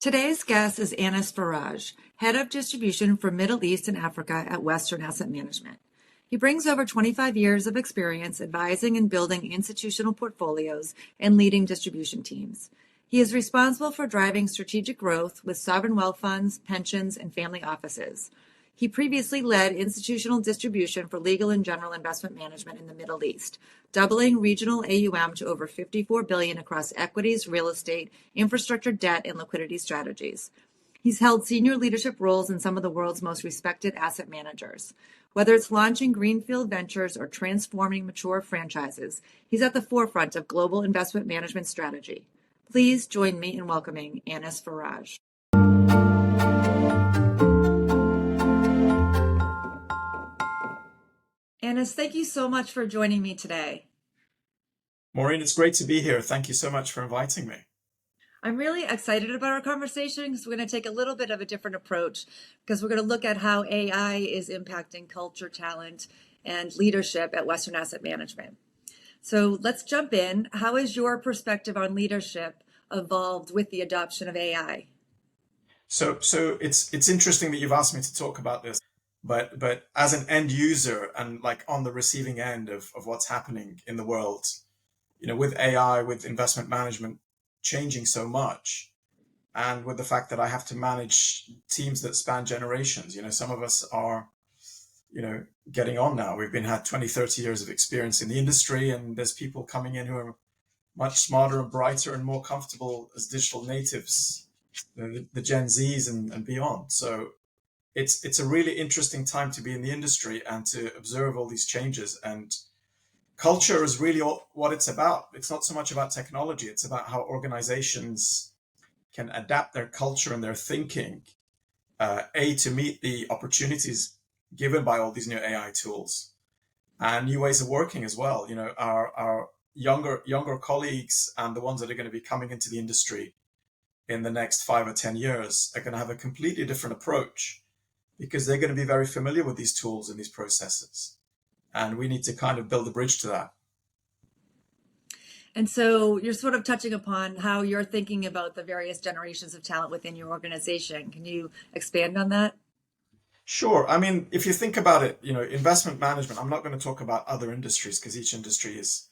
Today's guest is Anais Faraj, Head of Distribution for Middle East and Africa at Western Asset Management. He brings over 25 years of experience advising and building institutional portfolios and leading distribution teams. He is responsible for driving strategic growth with sovereign wealth funds, pensions, and family offices. He previously led institutional distribution for legal and general investment management in the Middle East, doubling regional AUM to over $54 billion across equities, real estate, infrastructure debt, and liquidity strategies. He's held senior leadership roles in some of the world's most respected asset managers. Whether it's launching greenfield ventures or transforming mature franchises, he's at the forefront of global investment management strategy. Please join me in welcoming Anais Faraj. Anais, thank you so much for joining me today. Maureen, it's great to be here. Thank you so much for inviting me. I'm really excited about our conversation because we're going to take a little bit of a different approach because we're going to look at how AI is impacting culture, talent, and leadership at Western Asset Management. So let's jump in. How has your perspective on leadership evolved with the adoption of AI? So it's interesting that you've asked me to talk about this, but as an end user and like on the receiving end of what's happening in the world, with AI, with investment management changing so much, and with the fact that I have to manage teams that span generations, some of us are, getting on now. We've had 20, 30 years of experience in the industry, and there's people coming in who are much smarter and brighter and more comfortable as digital natives, the Gen Zs and beyond. So it's a really interesting time to be in the industry and to observe all these changes. And culture is really what it's about. It's not so much about technology. It's about how organizations can adapt their culture and their thinking, to meet the opportunities given by all these new AI tools and new ways of working as well. Our younger colleagues and the ones that are going to be coming into the industry in the next 5 or 10 years are going to have a completely different approach because they're going to be very familiar with these tools and these processes. And we need to kind of build a bridge to that. And so you're sort of touching upon how you're thinking about the various generations of talent within your organization. Can you expand on that? Sure. I mean, if you think about it, investment management, I'm not going to talk about other industries because each industry is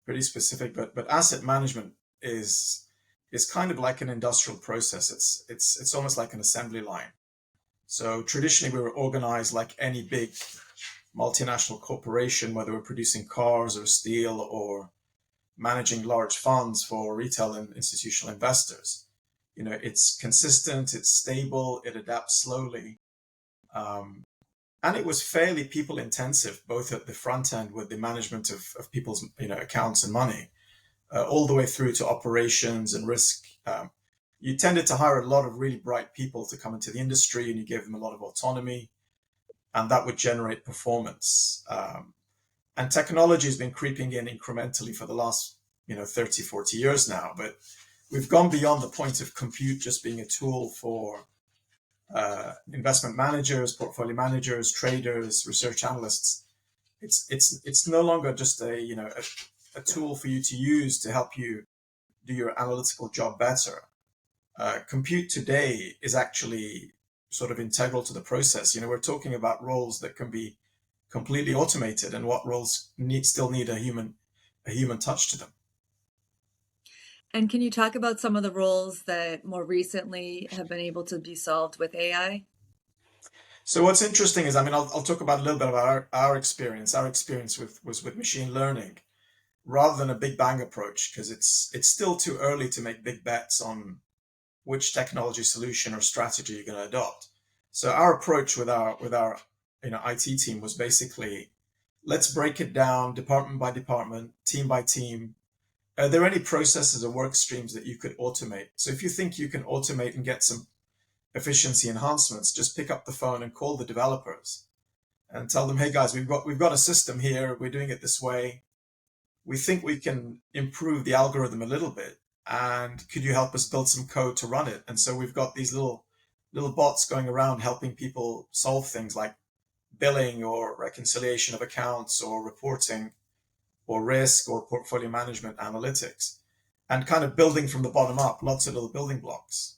pretty specific, but asset management is kind of like an industrial process. It's almost like an assembly line. So traditionally we were organized like any big multinational corporation, whether we're producing cars or steel or managing large funds for retail and institutional investors. It's consistent, it's stable, it adapts slowly. And it was fairly people intensive, both at the front end with the management of people's accounts and money, all the way through to operations and risk. You tended to hire a lot of really bright people to come into the industry and you gave them a lot of autonomy, and that would generate performance. And technology has been creeping in incrementally for the last 30, 40 years now, but we've gone beyond the point of compute just being a tool for investment managers, portfolio managers, traders, research analysts. It's no longer just a tool for you to use to help you do your analytical job better. Compute today is actually sort of integral to the process. We're talking about roles that can be completely automated and what roles still need a human touch to them. And can you talk about some of the roles that more recently have been able to be solved with AI? So what's interesting is, I'll talk about a little bit about our experience. Our experience was with machine learning rather than a big bang approach, because it's still too early to make big bets on which technology solution or strategy you're going to adopt. So our approach with our IT team was basically, let's break it down department by department, team by team. Are there any processes or work streams that you could automate? So if you think you can automate and get some efficiency enhancements, just pick up the phone and call the developers and tell them, hey guys, we've got a system here. We're doing it this way. We think we can improve the algorithm a little bit. And could you help us build some code to run it? And so we've got these little bots going around helping people solve things like billing or reconciliation of accounts or reporting or risk or portfolio management analytics, and kind of building from the bottom up, lots of little building blocks.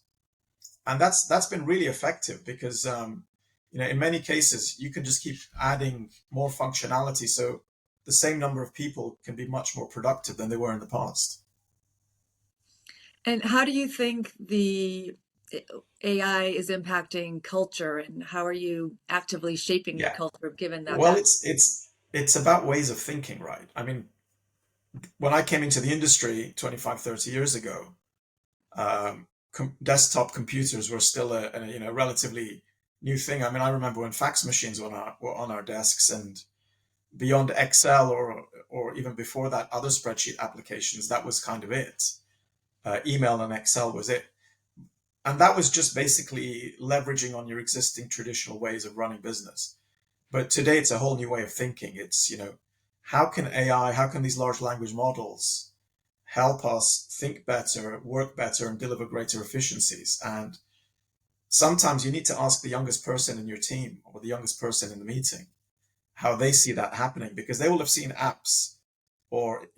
And that's been really effective because in many cases you can just keep adding more functionality, so the same number of people can be much more productive than they were in the past. And how do you think the AI is impacting culture, and how are you actively shaping your Yeah. culture given that Well, that it's about ways of thinking, right? I mean, when I came into the industry 25, 30 years ago, desktop computers were still a relatively new thing. I mean, I remember when fax machines were on our desks, and beyond Excel or even before that, other spreadsheet applications, that was kind of it. Email and Excel was it. And that was just basically leveraging on your existing traditional ways of running business. But today it's a whole new way of thinking. It's, how can AI, how can these large language models help us think better, work better, and deliver greater efficiencies? And sometimes you need to ask the youngest person in your team or the youngest person in the meeting how they see that happening, because they will have seen apps or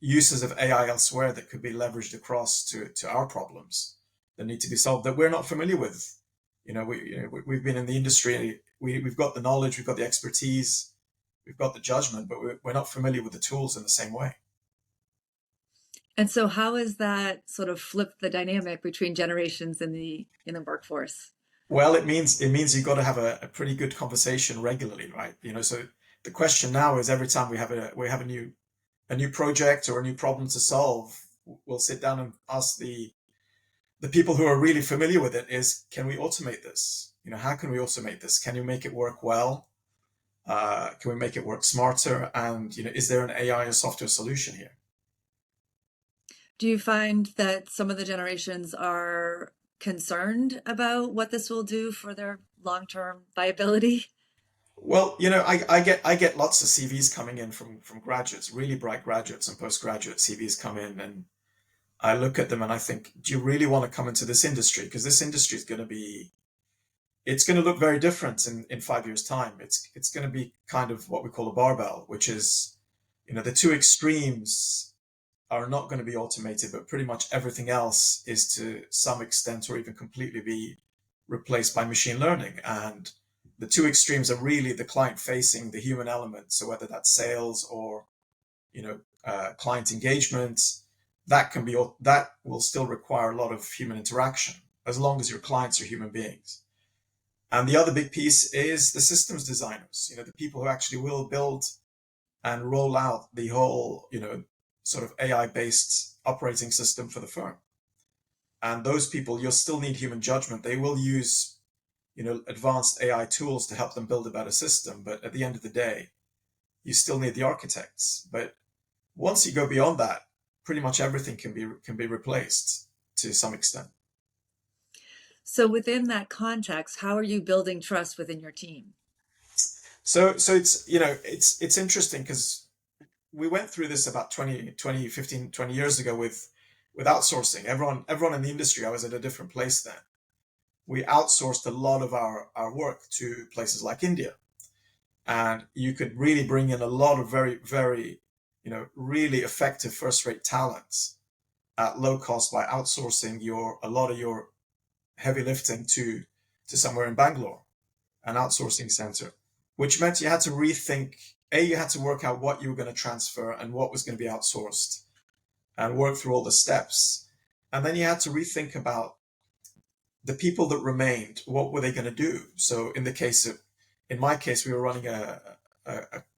uses of AI elsewhere that could be leveraged across to our problems that need to be solved that we're not familiar with. We've been in the industry, we've got the knowledge, we've got the expertise, we've got the judgment, but we're not familiar with the tools in the same way. and so how has that sort of flipped the dynamic between generations in the workforce? Well, it means you've got to have a pretty good conversation regularly, right? So the question now is every time we have a new project or a new problem to solve, we'll sit down and ask the people who are really familiar with it is, can we automate this? How can we automate this? Can you make it work well? Can we make it work smarter? And is there an AI or software solution here? Do you find that some of the generations are concerned about what this will do for their long-term viability? Well, I get lots of CVs coming in from graduates, really bright graduates and postgraduate CVs come in, and I look at them and I think, do you really want to come into this industry? Because this industry is going to be, it's going to look very different in 5 years' time. It's going to be kind of what we call a barbell, which is, the two extremes are not going to be automated, but pretty much everything else is to some extent or even completely be replaced by machine learning. And the two extremes are really the client facing, the human element. So whether that's sales or client engagement, that will still require a lot of human interaction as long as your clients are human beings. And the other big piece is the systems designers, the people who actually will build and roll out the whole, sort of AI based operating system for the firm. And those people, you'll still need human judgment. They will use, advanced AI tools to help them build a better system. But at the end of the day, you still need the architects. But once you go beyond that, pretty much everything can be replaced to some extent. So within that context, how are you building trust within your team? So it's interesting because we went through this about 20 years ago with outsourcing. Everyone in the industry, I was at a different place then. We outsourced a lot of our work to places like India. And you could really bring in a lot of very, very, really effective first-rate talents at low cost by outsourcing a lot of your heavy lifting to somewhere in Bangalore, an outsourcing center, which meant you had to rethink. You had to work out what you were going to transfer and what was going to be outsourced and work through all the steps. And then you had to rethink about the people that remained, what were they going to do? So in my case, we were running a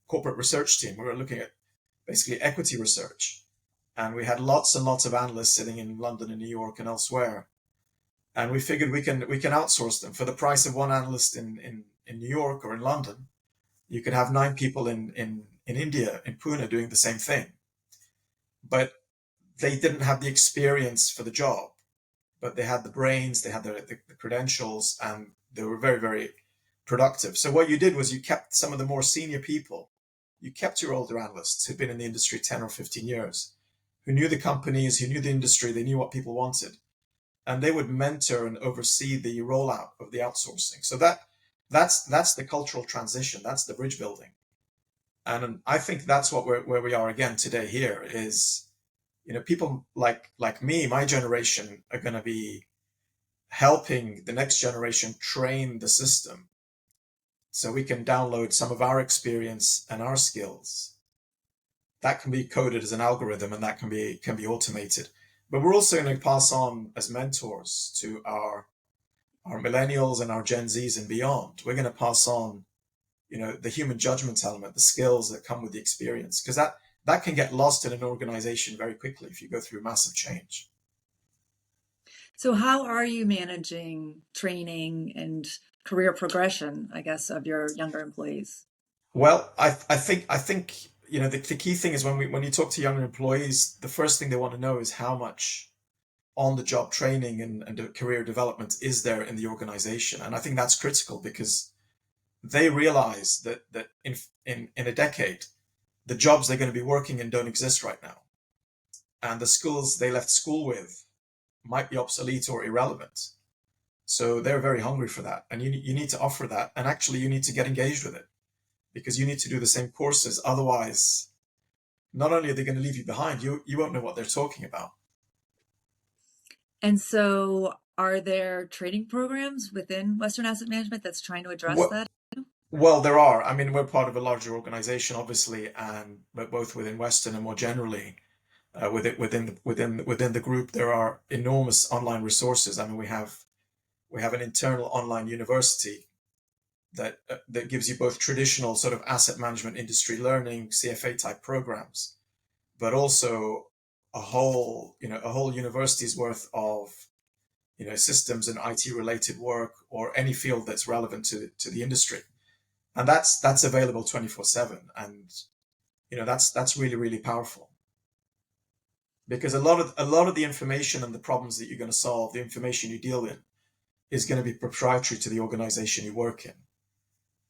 corporate research team. We were looking at basically equity research. And we had lots and lots of analysts sitting in London and New York and elsewhere. And we figured we can outsource them for the price of one analyst in New York or in London. You could have 9 people in India, in Pune, doing the same thing. But they didn't have the experience for the job, but they had the brains, they had the credentials, and they were very, very productive. So what you did was you kept some of the more senior people. You kept your older analysts who'd been in the industry 10 or 15 years, who knew the companies, who knew the industry, they knew what people wanted. And they would mentor and oversee the rollout of the outsourcing. So that's the cultural transition. That's the bridge building. And I think that's where we are again today here is, people like me, my generation are going to be helping the next generation train the system so we can download some of our experience and our skills. That can be coded as an algorithm and that can be automated. But we're also going to pass on as mentors to our millennials and our Gen Zs and beyond. We're going to pass on, the human judgment element, the skills that come with the experience, because that can get lost in an organization very quickly if you go through massive change. So how are you managing training and career progression, I guess, of your younger employees? Well, I think the key thing is when you talk to younger employees, the first thing they want to know is how much on the job training and career development is there in the organization. And I think that's critical because they realize that in a decade, the jobs they're going to be working in don't exist right now. And the skills they left school with might be obsolete or irrelevant. So they're very hungry for that. And you need to offer that. And actually, you need to get engaged with it because you need to do the same courses. Otherwise, not only are they going to leave you behind, you won't know what they're talking about. And so are there training programs within Western Asset Management that's trying to address Well, that? well, there are. I mean, we're part of a larger organization, obviously, and both within Western and more generally, within the group, there are enormous online resources. I mean, we have an internal online university that gives you both traditional sort of asset management industry learning, CFA type programs, but also a whole university's worth of systems and IT related work or any field that's relevant to the industry, and that's available 24/7, and that's really really powerful because a lot of the information and the problems that you're going to solve, the information you deal in, is going to be proprietary to the organization you work in.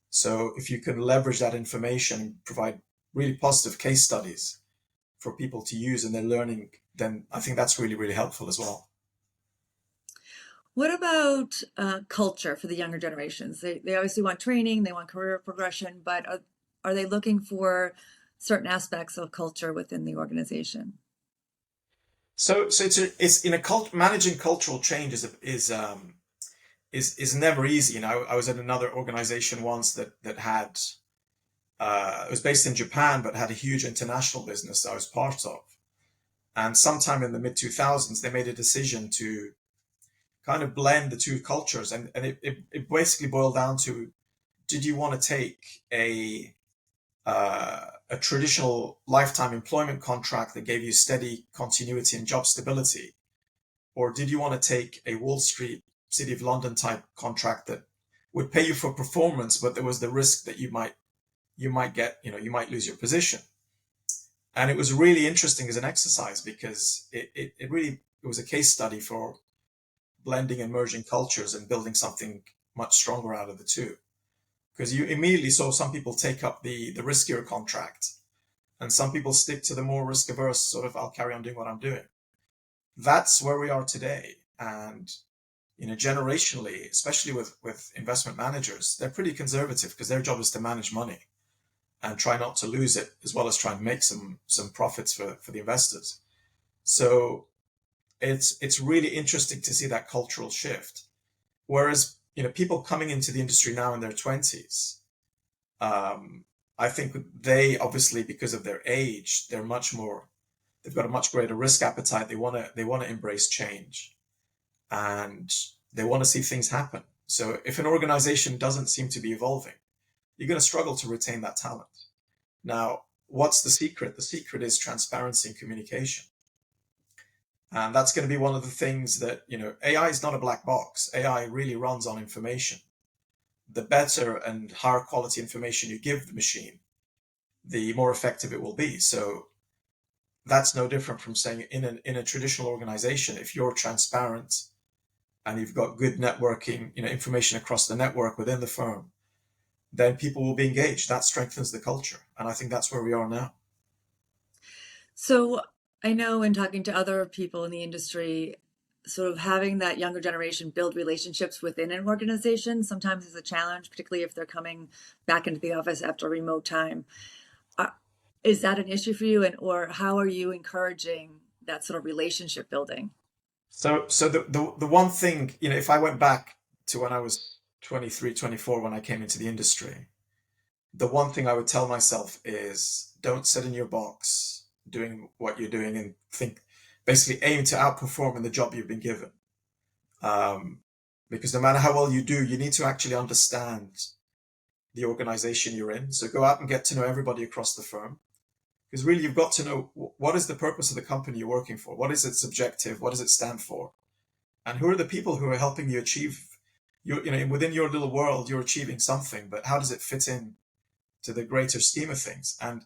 So if you can leverage that information and provide really positive case studies for people to use in their learning, then I think that's really really helpful as well. What about culture for the younger generations? They obviously want training, they want career progression, but are they looking for certain aspects of culture within the organization? So it's in a managing cultural change is never easy. I was at another organization once that had it was based in Japan but had a huge international business that I was part of. And sometime in the mid 2000s, they made a decision to kind of blend the two cultures, and it basically boiled down to: did you want to take a traditional lifetime employment contract that gave you steady continuity and job stability, or did you want to take a Wall Street, City of London type contract that would pay you for performance, but there was the risk that you might lose your position? And it was really interesting as an exercise because it was a case study for blending and merging cultures and building something much stronger out of the two. Because you immediately saw some people take up the riskier contract, and some people stick to the more risk averse sort of, I'll carry on doing what I'm doing. That's where we are today. And generationally, especially with investment managers, they're pretty conservative because their job is to manage money and try not to lose it, as well as try and make some profits for the investors. So it's really interesting to see that cultural shift. Whereas people coming into the industry now in their 20s, I think they obviously, because of their age, they've got a much greater risk appetite. They want to embrace change, and they want to see things happen. So if an organization doesn't seem to be evolving, you're going to struggle to retain that talent. Now, what's the secret? The secret is transparency and communication. And that's going to be one of the things that, AI is not a black box. AI really runs on information. The better and higher quality information you give the machine, the more effective it will be. So that's no different from saying in a traditional organization, if you're transparent and you've got good networking, information across the network within the firm, then people will be engaged. That strengthens the culture. And I think that's where we are now. So I know in talking to other people in the industry, sort of having that younger generation build relationships within an organization sometimes is a challenge, particularly if they're coming back into the office after remote time. Is that an issue for you? Or how are you encouraging that sort of relationship building? So the one thing, if I went back to when I was 23, 24, when I came into the industry, the one thing I would tell myself is don't sit in your box doing what you're doing and think, basically aim to outperform in the job you've been given. Um, because no matter how well you do, you need to actually understand the organization you're in. So go out and get to know everybody across the firm. Because really, you've got to know what is the purpose of the company you're working for? What is its objective? What does it stand for? And who are the people who are helping you achieve within your little world, you're achieving something, but how does it fit in to the greater scheme of things? And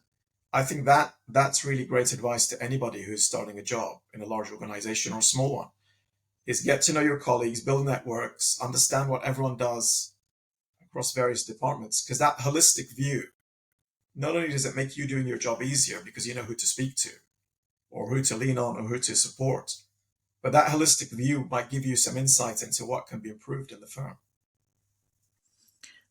I think that's really great advice to anybody who's starting a job in a large organization or a small one, is get to know your colleagues, build networks, understand what everyone does across various departments, because that holistic view, not only does it make you doing your job easier because you know who to speak to or who to lean on or who to support, but that holistic view might give you some insight into what can be improved in the firm.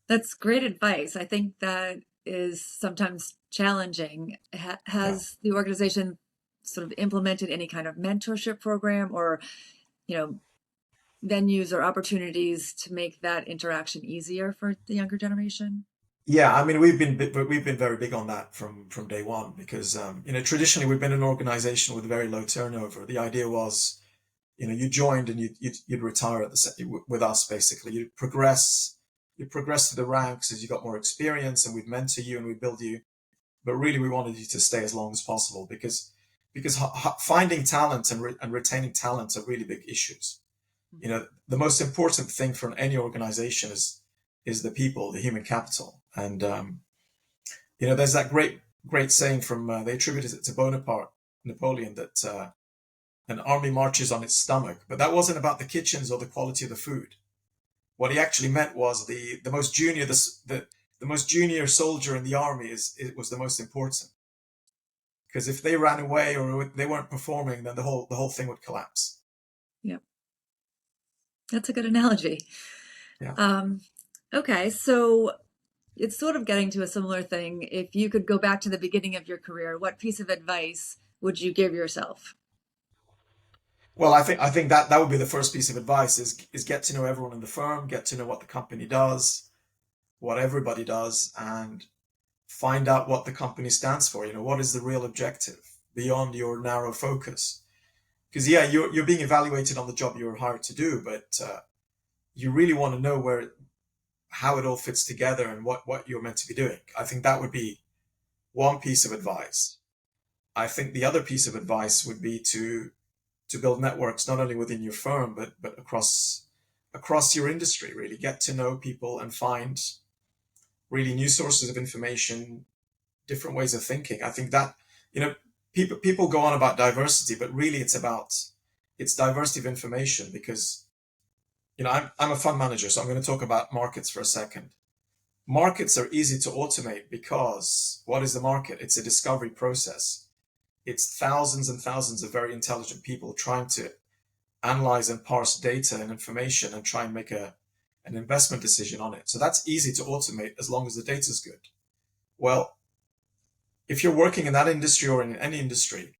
That's great advice. I think that is sometimes challenging. Yeah. Has the organization sort of implemented any kind of mentorship program or, you know, venues or opportunities to make that interaction easier for the younger generation? Yeah, I mean we've been very big on that from day one because traditionally we've been an organization with very low turnover. The idea was, you joined and you'd retire with us basically. You'd progress through the ranks as you got more experience, and we'd mentor you and we'd build you. But really, we wanted you to stay as long as possible because finding talent and retaining talent are really big issues. The most important thing for any organization is the people, the human capital. And there's that great saying from they attributed it to Bonaparte, Napoleon, that an army marches on its stomach. But that wasn't about the kitchens or the quality of the food. What he actually meant was the most junior the most junior soldier in the army was the most important, because if they ran away or they weren't performing, then the whole thing would collapse. Yeah, that's a good analogy. Yeah. Okay, so it's sort of getting to a similar thing. If you could go back to the beginning of your career, what piece of advice would you give yourself? Well, I think that would be the first piece of advice is get to know everyone in the firm, get to know what the company does, what everybody does, and find out what the company stands for. What is the real objective beyond your narrow focus? Because yeah, you're being evaluated on the job you were hired to do, but you really want to know how it all fits together and what you're meant to be doing. I think that would be one piece of advice. I think the other piece of advice would be to build networks not only within your firm but across your industry. Really get to know people and find really new sources of information, different ways of thinking. I think that people go on about diversity, but really it's diversity of information because I'm a fund manager, so I'm going to talk about markets for a second. Markets are easy to automate because what is the market? It's a discovery process. It's thousands and thousands of very intelligent people trying to analyze and parse data and information and try and make an investment decision on it. So that's easy to automate as long as the data is good. Well, if you're working in that industry or in any industry,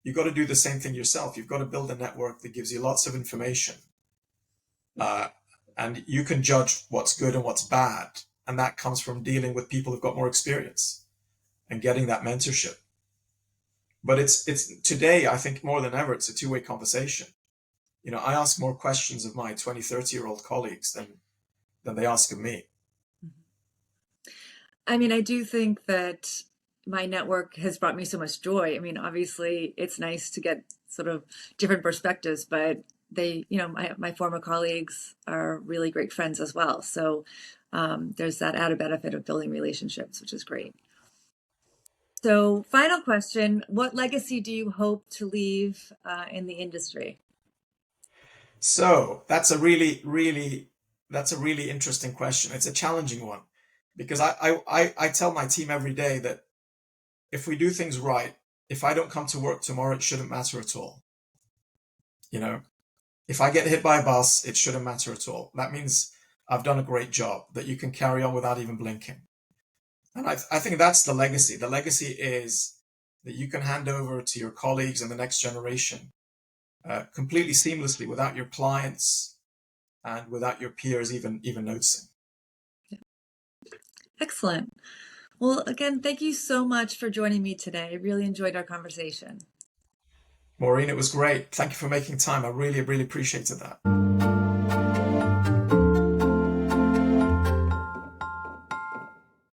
you've got to do the same thing yourself. You've got to build a network that gives you lots of information. And you can judge what's good and what's bad. And that comes from dealing with people who've got more experience and getting that mentorship. But it's today, I think more than ever, it's a two-way conversation. I ask more questions of my 20, 30-year-old colleagues than they ask of me. I mean, I do think that my network has brought me so much joy. I mean, obviously, it's nice to get sort of different perspectives, but my former colleagues are really great friends as well. So there's that added benefit of building relationships, which is great. So, final question: what legacy do you hope to leave in the industry? So that's a really interesting question. It's a challenging one because I tell my team every day that if we do things right, if I don't come to work tomorrow, it shouldn't matter at all. You know, if I get hit by a bus, it shouldn't matter at all. That means I've done a great job that you can carry on without even blinking. And I think that's the legacy. The legacy is that you can hand over to your colleagues and the next generation completely seamlessly without your clients and without your peers even noticing. Excellent. Well, again, thank you so much for joining me today. I really enjoyed our conversation. Maureen, it was great. Thank you for making time. I really, really appreciated that.